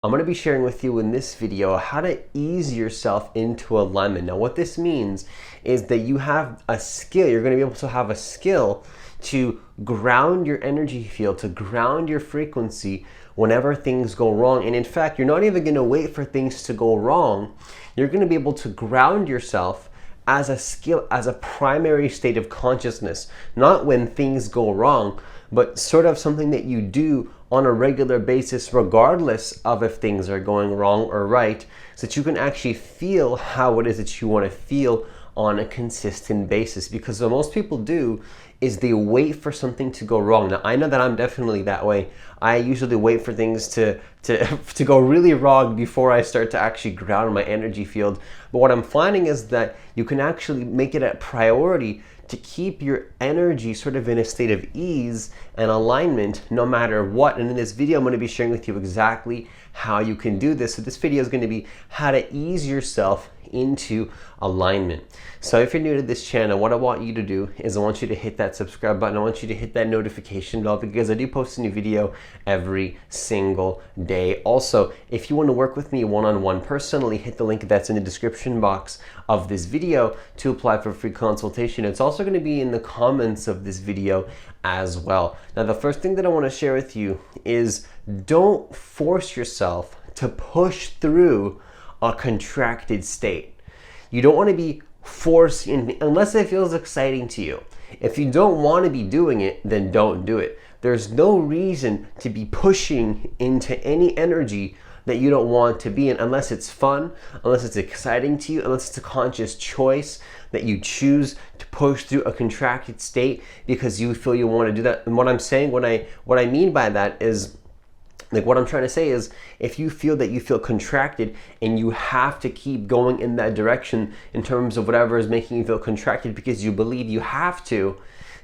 I'm going to be sharing with you in this video how to ease yourself into alignment. Now, what this means is that you have a skill. You're going to be able to have a skill to ground your energy field, to ground your frequency whenever things go wrong. And in fact, you're not even going to wait for things to go wrong. You're going to be able to ground yourself as a skill, as a primary state of consciousness, not when things go wrong, but sort of something that you do on a regular basis, regardless of if things are going wrong or right, so that you can actually feel how it is that you want to feel on a consistent basis. Because what most people do is they wait for something to go wrong. Now, I know that I'm definitely that way. I usually wait for things to go really wrong before I start to actually ground my energy field. But what I'm finding is that you can actually make it a priority to keep your energy sort of in a state of ease and alignment no matter what. And in this video, I'm going to be sharing with you exactly how you can do this. So this video is going to be how to ease yourself into alignment. So if you're new to this channel, what I want you to do is I want you to hit that subscribe button. I want you to hit that notification bell because I do post a new video every single day. Also, if you want to work with me one-on-one personally, hit the link that's in the description box of this video to apply for a free consultation. It's also going to be in the comments of this video as well. Now, the first thing that I want to share with you is don't force yourself to push through a contracted state. You don't want to be forced in unless it feels exciting to you. If you don't want to be doing it, then don't do it. There's no reason to be pushing into any energy that you don't want to be in unless it's fun, unless it's exciting to you, unless it's a conscious choice that you choose to push through a contracted state because you feel you want to do that. And what I'm saying, what I mean by that is, like, what I'm trying to say is, if you feel that you feel contracted and you have to keep going in that direction in terms of whatever is making you feel contracted because you believe you have to,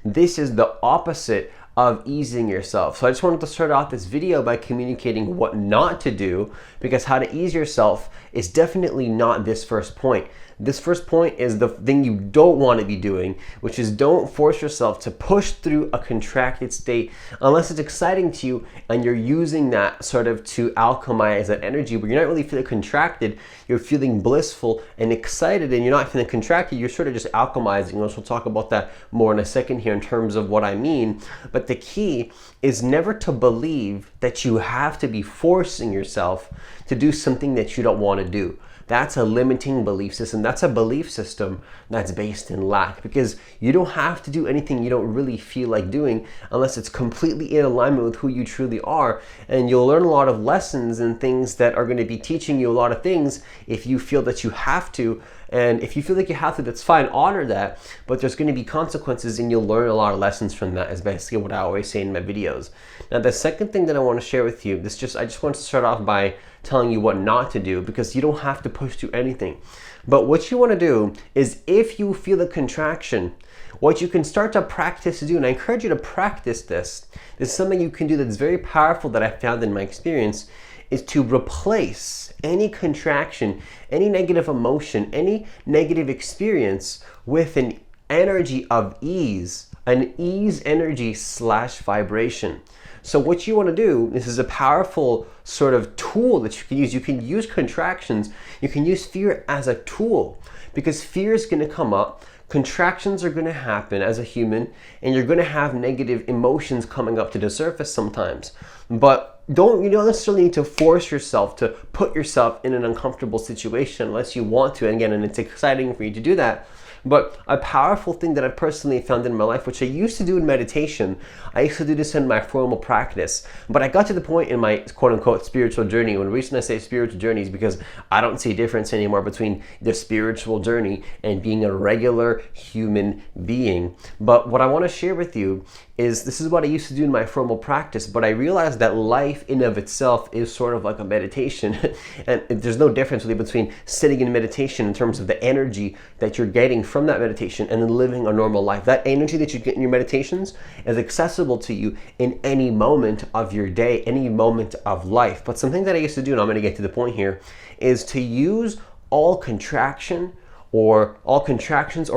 this is the opposite of easing yourself. So I just wanted to start off this video by communicating what not to do, because how to ease yourself is definitely not this first point. This first point is the thing you don't want to be doing, which is don't force yourself to push through a contracted state unless it's exciting to you and you're using that sort of to alchemize that energy, but you're not really feeling contracted. You're feeling blissful and excited and you're not feeling contracted. You're sort of just alchemizing. We'll talk about that more in a second here in terms of what I mean. But the key is never to believe that you have to be forcing yourself to do something that you don't want to do. That's a limiting belief system. That's a belief system that's based in lack, because you don't have to do anything you don't really feel like doing unless it's completely in alignment with who you truly are. And you'll learn a lot of lessons and things that are going to be teaching you a lot of things if you feel that you have to. And if you feel like you have to, that's fine, honor that, but there's going to be consequences and you'll learn a lot of lessons from that, is basically what I always say in my videos. Now, the second thing that I want to share with you, I just want to start off by telling you what not to do, because you don't have to push through anything. But what you want to do is, if you feel a contraction, what you can start to practice to do, and I encourage you to practice this is something you can do that's very powerful that I found in my experience, is to replace any contraction, any negative emotion, any negative experience with an energy of ease, an ease energy / vibration. So what you want to do, this is a powerful sort of tool that you can use. You can use contractions, you can use fear as a tool, because fear is going to come up, contractions are going to happen as a human, and you're going to have negative emotions coming up to the surface sometimes. But you don't necessarily need to force yourself to put yourself in an uncomfortable situation unless you want to. And again, and it's exciting for you to do that. But a powerful thing that I personally found in my life, which I used to do in meditation, I used to do this in my formal practice, but I got to the point in my quote-unquote spiritual journey, and the reason I say spiritual journey is because I don't see a difference anymore between the spiritual journey and being a regular human being. But what I want to share with you is, this is what I used to do in my formal practice, but I realized that life in of itself is sort of like a meditation. And there's no difference really between sitting in meditation in terms of the energy that you're getting from that meditation and then living a normal life. That energy that you get in your meditations is accessible to you in any moment of your day, any moment of life. But something that I used to do, and I'm going to get to the point here, is to use all contractions or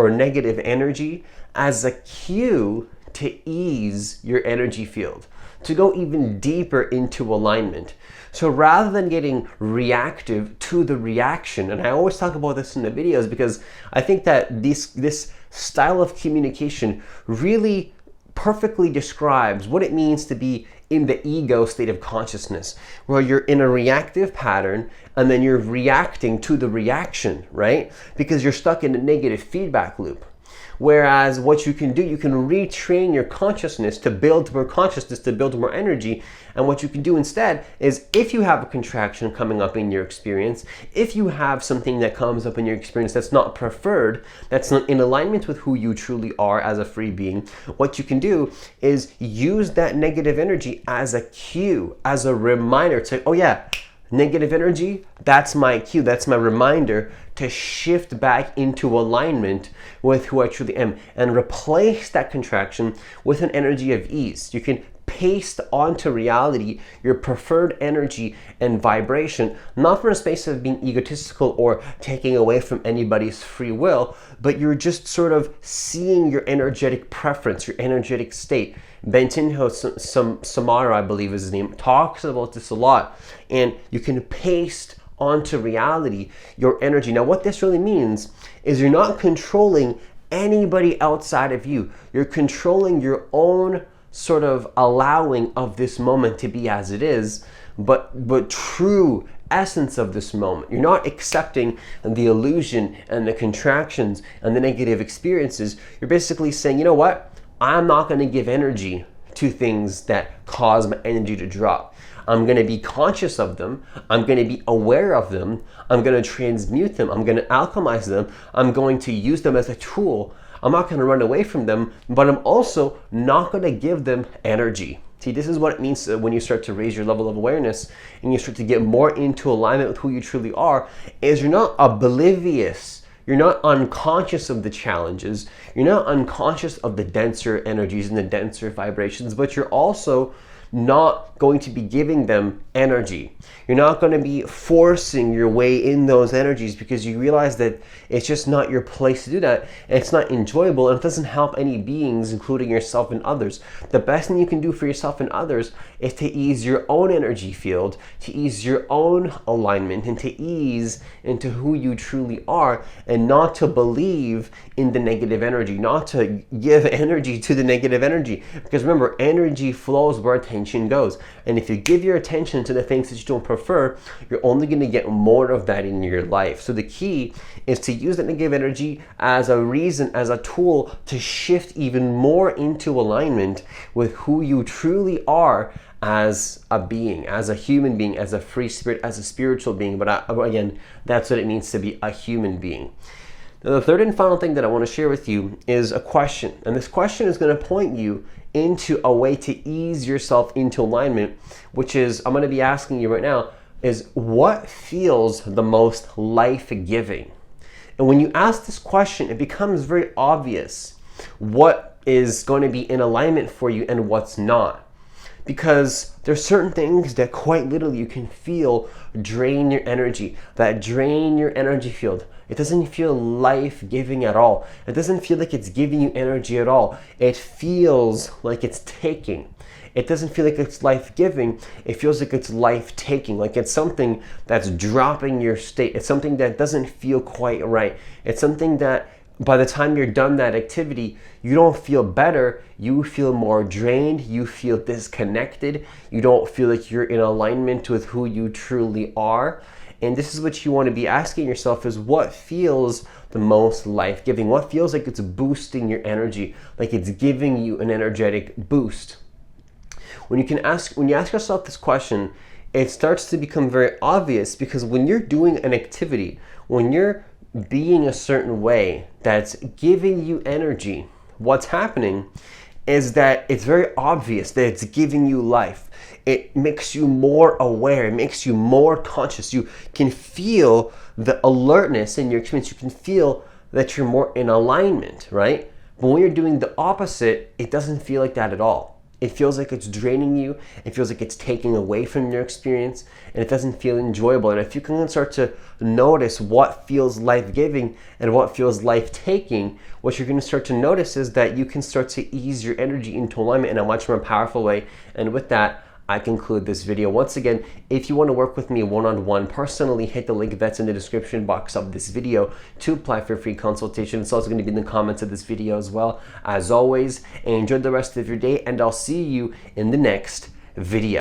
negative energy as a cue to ease your energy field. to go even deeper into alignment. So rather than getting reactive to the reaction, and I always talk about this in the videos because I think that this style of communication really perfectly describes what it means to be in the ego state of consciousness, where you're in a reactive pattern and then you're reacting to the reaction, right? Because you're stuck in a negative feedback loop. Whereas what you can do, you can retrain your consciousness to build more consciousness, to build more energy. And what you can do instead is, if you have a contraction coming up in your experience, if you have something that comes up in your experience that's not preferred, that's not in alignment with who you truly are as a free being, what you can do is use that negative energy as a cue, as a reminder to, oh yeah, negative energy, that's my cue, that's my reminder to shift back into alignment with who I truly am and replace that contraction with an energy of ease. You can paste onto reality your preferred energy and vibration, not from a space of being egotistical or taking away from anybody's free will, but you're just sort of seeing your energetic preference, your energetic state. Bentinho Samara, I believe is his name, talks about this a lot. And you can paste onto reality your energy. Now, what this really means is you're not controlling anybody outside of you. You're controlling your own sort of allowing of this moment to be as it is, but true essence of this moment. You're not accepting the illusion and the contractions and the negative experiences. You're basically saying, you know what? I'm not going to give energy to things that cause my energy to drop. I'm going to be conscious of them. I'm going to be aware of them. I'm going to transmute them. I'm going to alchemize them. I'm going to use them as a tool. I'm not going to run away from them, but I'm also not going to give them energy. See, this is what it means when you start to raise your level of awareness and you start to get more into alignment with who you truly are, is you're not oblivious. You're not unconscious of the challenges. You're not unconscious of the denser energies and the denser vibrations, but you're also not going to be giving them energy. You're not going to be forcing your way in those energies because you realize that it's just not your place to do that. And it's not enjoyable, and it doesn't help any beings, including yourself and others. The best thing you can do for yourself and others is to ease your own energy field, to ease your own alignment, and to ease into who you truly are, and not to believe in the negative energy, not to give energy to the negative energy. Because remember, energy flows where attention goes. And if you give your attention to the things that you don't prefer, you're only going to get more of that in your life. So the key is to use that negative energy as a reason, as a tool to shift even more into alignment with who you truly are as a being, as a human being, as a free spirit, as a spiritual being. But again, that's what it means to be a human being. Now, the third and final thing that I want to share with you is a question. And this question is going to point you into a way to ease yourself into alignment, which is, I'm going to be asking you right now, is what feels the most life-giving? And when you ask this question, it becomes very obvious what is going to be in alignment for you and what's not. Because there's certain things that quite literally you can feel drain your energy, that drain your energy field. It doesn't feel life-giving at all. It doesn't feel like it's giving you energy at all. It feels like it's taking. It doesn't feel like it's life-giving. It feels like it's life-taking, like it's something that's dropping your state. It's something that doesn't feel quite right. It's something that by the time you're done that activity, you don't feel better. You feel more drained. You feel disconnected. You don't feel like you're in alignment with who you truly are. And this is what you want to be asking yourself, is what feels the most life-giving? What feels like it's boosting your energy, like it's giving you an energetic boost? When you ask yourself this question, it starts to become very obvious, because when you're doing an activity, when you're being a certain way that's giving you energy, what's happening is that it's very obvious that it's giving you life. It makes you more aware. It makes you more conscious. You can feel the alertness in your experience. You can feel that you're more in alignment, right? But when you're doing the opposite, it doesn't feel like that at all. it feels like it's draining you, it feels like it's taking away from your experience, and it doesn't feel enjoyable. And if you can start to notice what feels life-giving and what feels life-taking, what you're going to start to notice is that you can start to ease your energy into alignment in a much more powerful way. And with that, I conclude this video. Once again, if you want to work with me one-on-one personally, hit the link that's in the description box of this video to apply for a free consultation. It's also going to be in the comments of this video as well. As always, enjoy the rest of your day, and I'll see you in the next video.